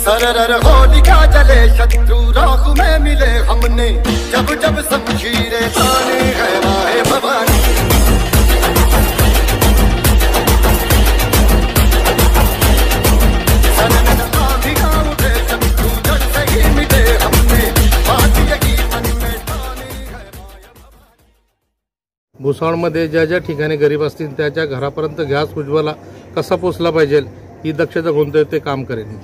सरर होलिका जले शत्रु राख में मिले हमने, जब जब शमशीरें ताने है माहे भवानी। सनन आंधियां उठे शत्रु जड़ से ही मिटे हमने, बात यही मन में ठानी है माया भवानी। भुसावळमध्ये ज्या ज्या ठिकाणी गरीब असतील त्याच्या घरापर्यंत गॅस उज्ज्वला कसा पोहोचला पाहिजे ही दक्षता घेऊन ते काम करेन।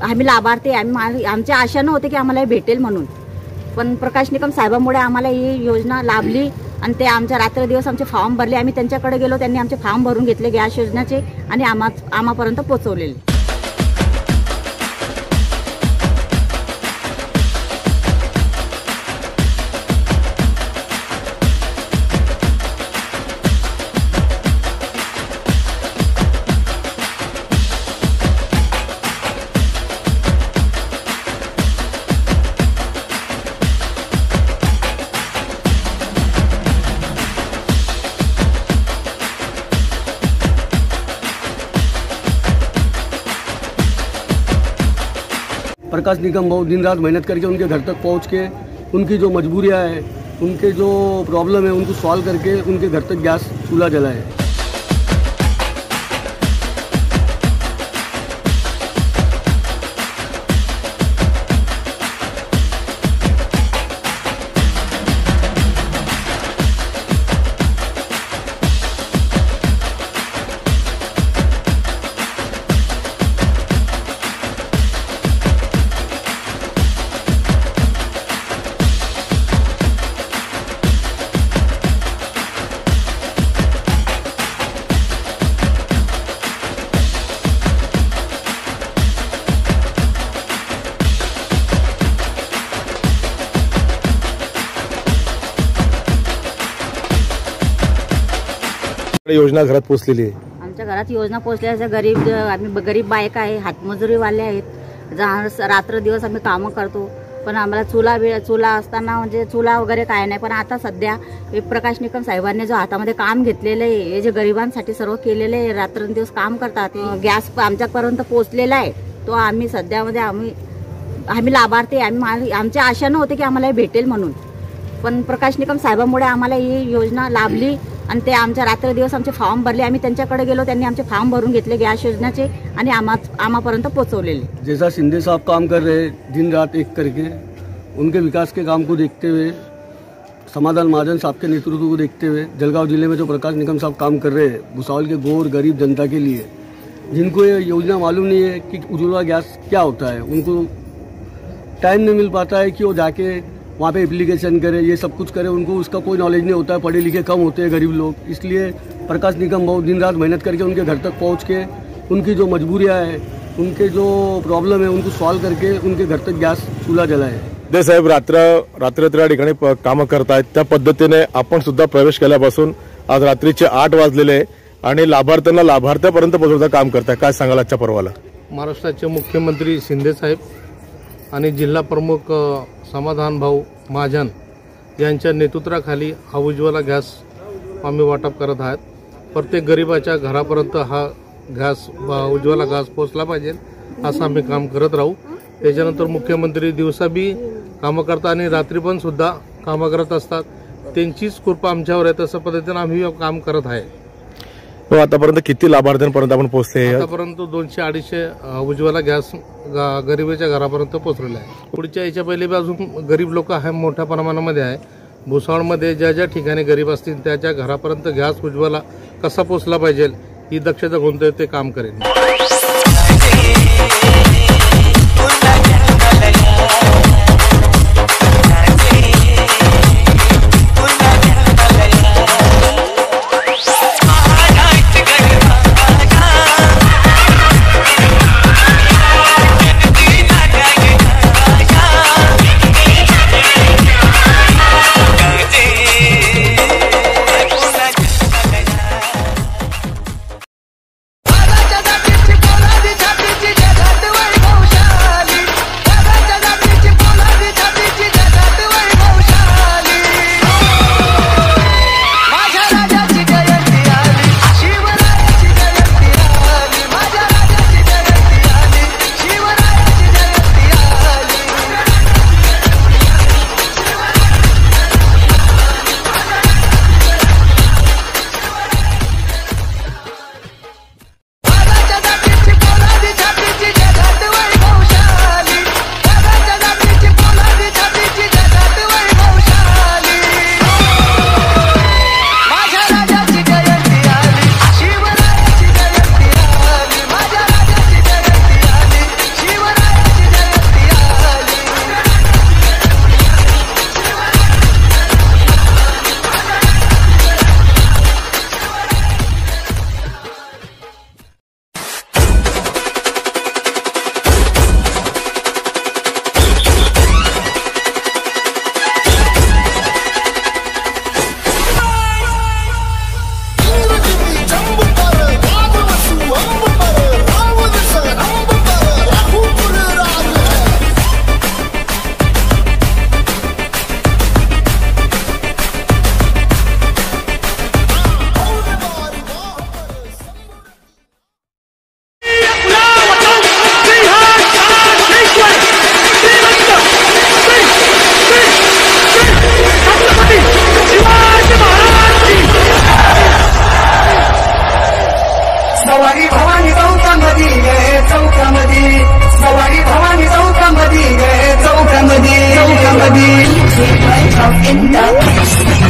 आम्ही लाभार्थी आमच्या आशा नव्हते की आम्हाला भेटेल म्हणून, पण प्रकाश निकम साहेबांमुळे आम्हाला ही योजना लाभली आणि ते आमच्या रात्र दिवस आमचे फॉर्म भरले। आम्ही त्यांच्याकडे गेलो, त्यांनी आमचे फॉर्म भरून घेतले गॅस योजनेचे आणि आम्हापर्यंत पोहोचवलेले। प्रकाश निगम बहुत दिन रात मेहनत करके उनके घर तक पहुंच के उनकी जो मजबूरियां हैं, उनके जो प्रॉब्लम है उनको सॉल्व करके उनके घर तक गैस चूल्हा जलाए। योजना घरात पोहोचलेली आहे। आमच्या घरात योजना पोहोचल्या। आम्ही गरीब बायका आहे, हातमजुरीवाले आहेत, रात्र दिवस आम्ही कामं करतो, पण आम्हाला चुला असताना म्हणजे चुला वगैरे काय नाही। पण आता सध्या प्रकाश निकम साहेबांनी जो हातामध्ये काम घेतलेलं आहे, हे जे गरिबांसाठी सर्व केलेले आहे, रात्रंदिवस काम करतात, गॅस आमच्यापर्यंत पोहोचलेला आहे, तो आम्ही सध्यामध्ये आम्ही लाभार्थी आमच्या आशा नव्हते की आम्हाला भेटेल म्हणून, पण प्रकाश निकम साहेबांमुळे आम्हाला ही योजना लाभली आणि ते आमच्या रात्र दिवस आमचे फॉर्म भरले। आम्ही त्यांच्याकडे गेलो, त्यांनी आमचे फॉर्म भरून घेतले गॅस योजनेचे आणि आम्हापर्यंत पोहोचवलेले। जैसा शिंदे साहब काम कर रहे दिन रात एक करके, उनके विकास के काम को देखते हुए, समाधान महाजन साहब के नेतृत्व को देखते हुए, जलगांव जिले में जो प्रकाश निकम साहब काम कर रहे हैं भुसावल के गोर गरीब जनता के लिए, जिनको ये योजना मालूम नहीं है कि उज्ज्वला गैस क्या होता है, उनको टाइम नहीं मिल पाता है कि वो जाके वहाँ पे एप्लीकेशन करे, ये सब कुछ करे, उनको उसका कोई नॉलेज नहीं होता है, पढ़े लिखे कम होते हैं गरीब लोग। इसलिए प्रकाश निगम बहुत दिन रात मेहनत करके उनके घर तक पहुँच के उनकी जो मजबूरियाँ हैं, उनके जो प्रॉब्लम है उनको सॉल्व करके उनके घर तक गॅस चूल्हा जलाए। ते साहेब रात्र त्या ठिकाणी कामं करतायत, त्या पद्धतीने आपण सुद्धा प्रवेश केल्यापासून आज रात्रीचे 8 वाजलेले आणि लाभार्थ्यांना लाभार्थ्यापर्यंत पोहोचवण्याचं काम करताय। काय सांगाल आजच्या पर्वाला? महाराष्ट्राचे मुख्यमंत्री शिंदे साहेब आणि जिल्हा प्रमुख समाधान भाऊ महाजन यांच्या नेतृत्वाखाली हा उज्ज्वला गॅस आम्ही वाटप करत आहात। प्रत्येक गरिबाच्या घरापर्यंत हा गॅस उज्ज्वला गॅस पोहोचला पाहिजे असं आम्ही काम करत राहू। त्याच्यानंतर मुख्यमंत्री दिवसा बी कामं करतात आणि रात्री पण सुद्धा कामं करत असतात, त्यांचीच कृपा आमच्यावर आहे, तसं पद्धतीने आम्ही काम करत आहे। आतापर्यंत किती लाभार्थ्यांपर्यंत आपण पोहोचले? आतापर्यंत 200-250 उज्ज्वला गॅस गरिबाच्या घरापर्यंत पोहोचलेला आहे। पुढच्या याच्या पहिले बी अजून गरीब लोक आहे मोठ्या प्रमाणामध्ये आहे। भुसावळमध्ये ज्या ज्या ठिकाणी गरीब असतील त्याच्या घरापर्यंत गॅस उज्ज्वला कसा पोहोचला पाहिजे ही दक्षता घेऊन ते काम करेन। है